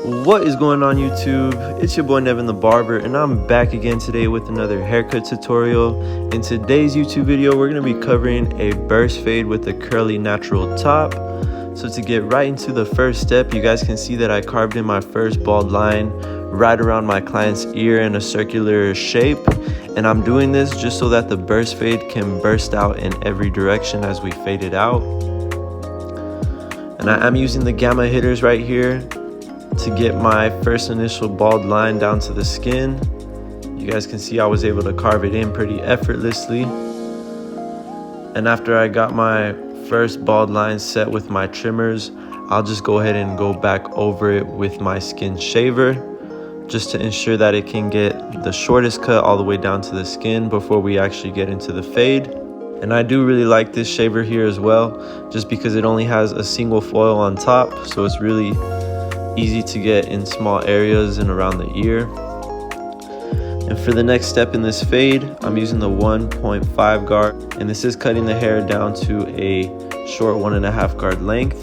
What is going on YouTube? It's your boy Nevin the Barber, and I'm back again today with another haircut tutorial. In today's YouTube video, we're going to be covering a burst fade with a curly natural top. So to get right into the first step, you guys can see that I carved in my first bald line right around my client's ear in a circular shape. And I'm doing this just so that the burst fade can burst out in every direction as we fade it out. And I'm using the gamma hitters right here to get my first initial bald line down to the skin. You guys can see I was able to carve it in pretty effortlessly. And after I got my first bald line set with my trimmers, I'll just go ahead and go back over it with my skin shaver just to ensure that it can get the shortest cut all the way down to the skin before we actually get into the fade. And I do really like this shaver here as well, just because it only has a single foil on top, so it's really easy to get in small areas and around the ear. And for the next step in this fade, I'm using the 1.5 guard, and this is cutting the hair down to a short 1.5 guard length.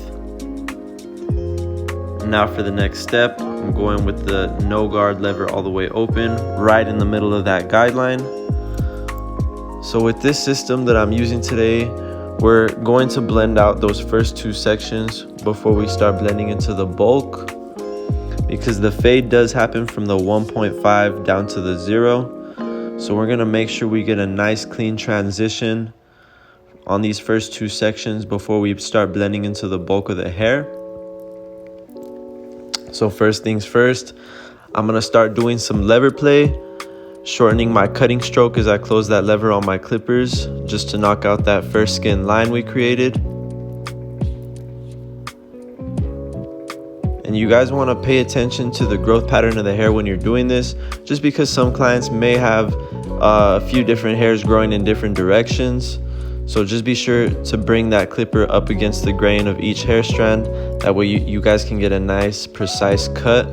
And now for the next step, I'm going with the no guard lever all the way open, right in the middle of that guideline. So with this system that I'm using today, we're going to blend out those first two sections before we start blending into the bulk, because the fade does happen from the 1.5 down to the 0. So we're going to make sure we get a nice clean transition on these first two sections before we start blending into the bulk of the hair. So first things first, I'm going to start doing some lever play, shortening my cutting stroke as I close that lever on my clippers, just to knock out that first skin line we created. And you guys want to pay attention to the growth pattern of the hair when you're doing this, just because some clients may have a few different hairs growing in different directions. So just be sure to bring that clipper up against the grain of each hair strand. That way you guys can get a nice precise cut.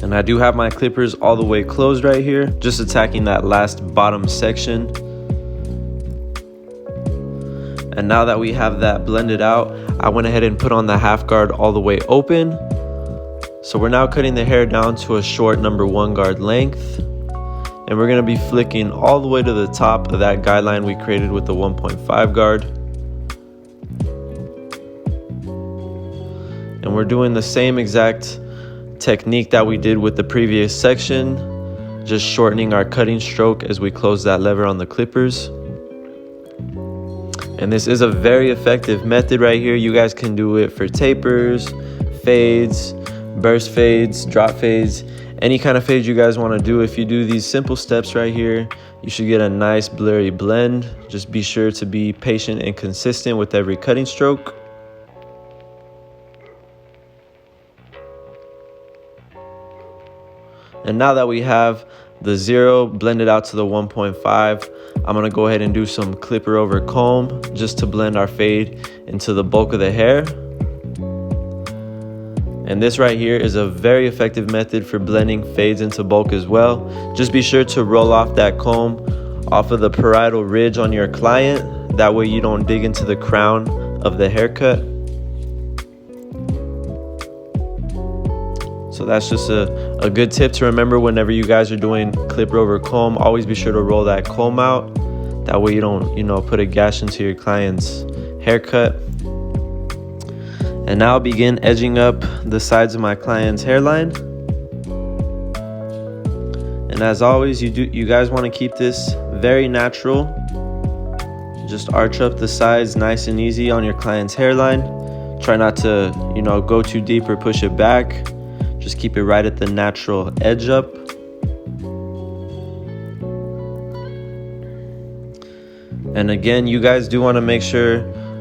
And I do have my clippers all the way closed right here, just attacking that last bottom section. And now that we have that blended out, I went ahead and put on the half guard all the way open. So we're now cutting the hair down to a short number 1 guard length. And we're gonna be flicking all the way to the top of that guideline we created with the 1.5 guard. And we're doing the same exact technique that we did with the previous section, just shortening our cutting stroke as we close that lever on the clippers. And this is a very effective method right here. You guys can do it for tapers, fades, burst fades, drop fades, any kind of fade you guys want to do. If you do these simple steps right here, you should get a nice blurry blend. Just be sure to be patient and consistent with every cutting stroke. And now that we have the 0 blended out to the 1.5, I'm going to go ahead and do some clipper over comb just to blend our fade into the bulk of the hair. And this right here is a very effective method for blending fades into bulk as well. Just be sure to roll off that comb off of the parietal ridge on your client. That way you don't dig into the crown of the haircut. So that's just a good tip to remember whenever you guys are doing clipper over comb. Always be sure to roll that comb out. That way you don't, put a gash into your client's haircut. And now I'll begin edging up the sides of my client's hairline. And as always, you guys want to keep this very natural. Just arch up the sides nice and easy on your client's hairline. Try not to, go too deep or push it back. Just keep it right at the natural edge up. And again, you guys do want to make sure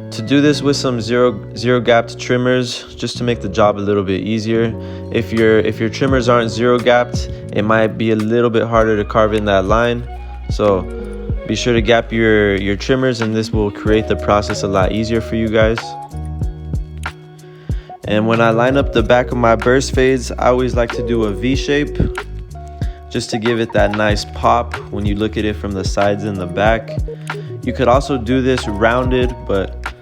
to do this with some zero gapped trimmers, just to make the job a little bit easier. If your trimmers aren't zero gapped, it might be a little bit harder to carve in that line. So be sure to gap your trimmers, and this will create the process a lot easier for you guys. And when I line up the back of my burst fades, I always like to do a V shape, just to give it that nice pop when you look at it from the sides and the back. You could also do this rounded, but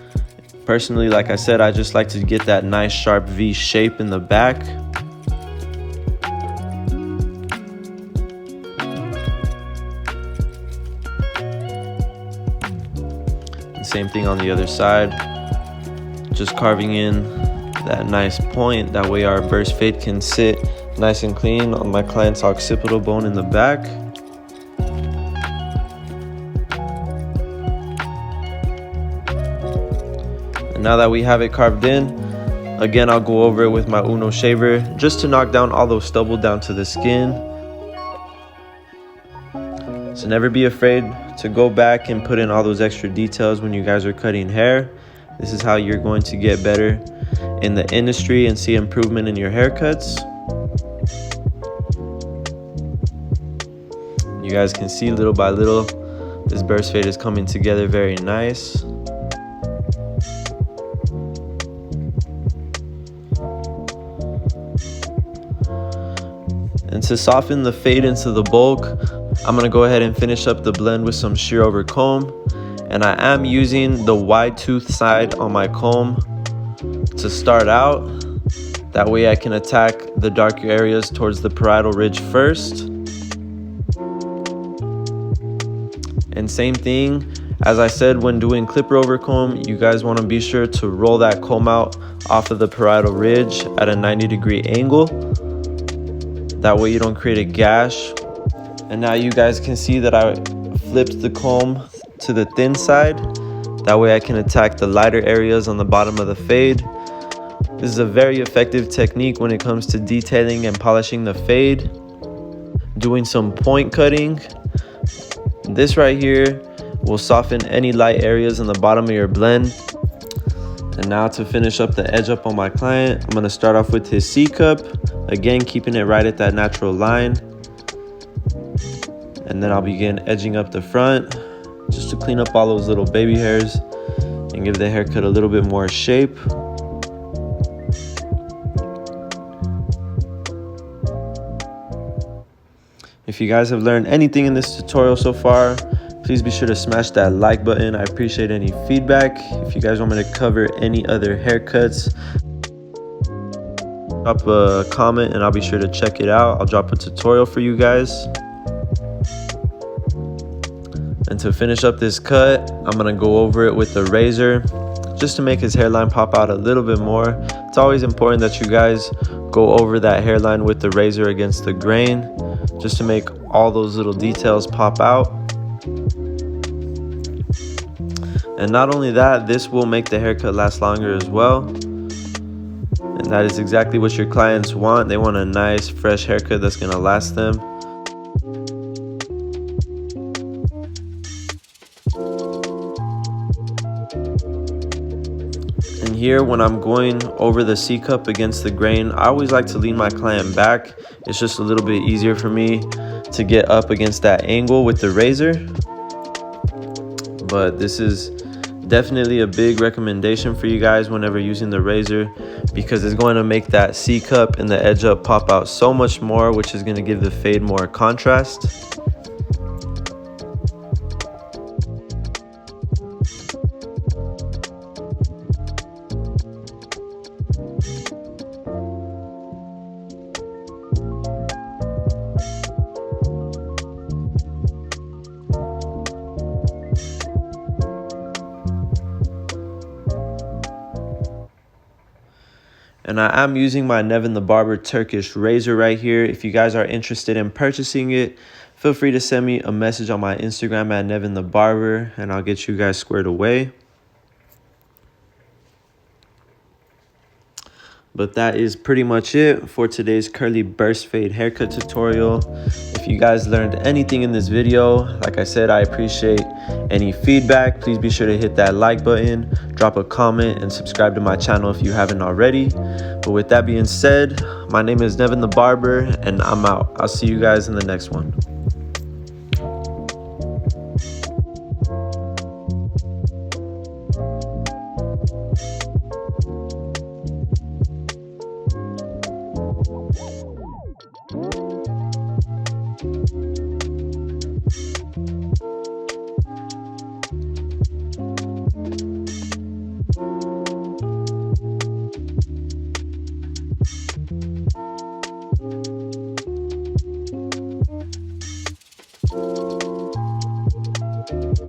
Personally, like I said, I just like to get that nice sharp V shape in the back. And same thing on the other side. Just carving in that nice point. That way our burst fade can sit nice and clean on my client's occipital bone in the back. And now that we have it carved in, again, I'll go over it with my Uno shaver just to knock down all those stubble down to the skin. So never be afraid to go back and put in all those extra details when you guys are cutting hair. This is how you're going to get better in the industry and see improvement in your haircuts. You guys can see little by little, this burst fade is coming together very nice. And to soften the fade into the bulk, I'm gonna go ahead and finish up the blend with some shear over comb. And I am using the wide tooth side on my comb to start out. That way I can attack the darker areas towards the parietal ridge first. And same thing, as I said, when doing clipper over comb, you guys wanna be sure to roll that comb out off of the parietal ridge at a 90-degree angle. That way you don't create a gash. And now you guys can see that I flipped the comb to the thin side. That way I can attack the lighter areas on the bottom of the fade. This is a very effective technique when it comes to detailing and polishing the fade. Doing some point cutting. This right here will soften any light areas on the bottom of your blend. And now to finish up the edge up on my client, I'm gonna start off with his C cup. Again, keeping it right at that natural line. And then I'll begin edging up the front just to clean up all those little baby hairs and give the haircut a little bit more shape. If you guys have learned anything in this tutorial so far, please be sure to smash that like button. I appreciate any feedback. If you guys want me to cover any other haircuts, drop a comment and I'll be sure to check it out. I'll drop a tutorial for you guys. And to finish up this cut, I'm gonna go over it with the razor just to make his hairline pop out a little bit more. It's always important that you guys go over that hairline with the razor against the grain just to make all those little details pop out. And not only that, this will make the haircut last longer as well. And that is exactly what your clients want. They want a nice, fresh haircut that's gonna last them. And here, when I'm going over the C cup against the grain, I always like to lean my client back. It's just a little bit easier for me to get up against that angle with the razor. But this is definitely a big recommendation for you guys whenever using the razor, because it's going to make that C cup and the edge up pop out so much more, which is going to give the fade more contrast. And I am using my NevinTheBarber Turkish razor right here. If you guys are interested in purchasing it, feel free to send me a message on my Instagram at NevinTheBarber and I'll get you guys squared away. But that is pretty much it for today's curly burst fade haircut tutorial. If you guys learned anything in this video, like I said, I appreciate any feedback. Please be sure to hit that like button, drop a comment, and subscribe to my channel if you haven't already. But with that being said, my name is NevinTheBarber and I'm out. I'll see you guys in the next one.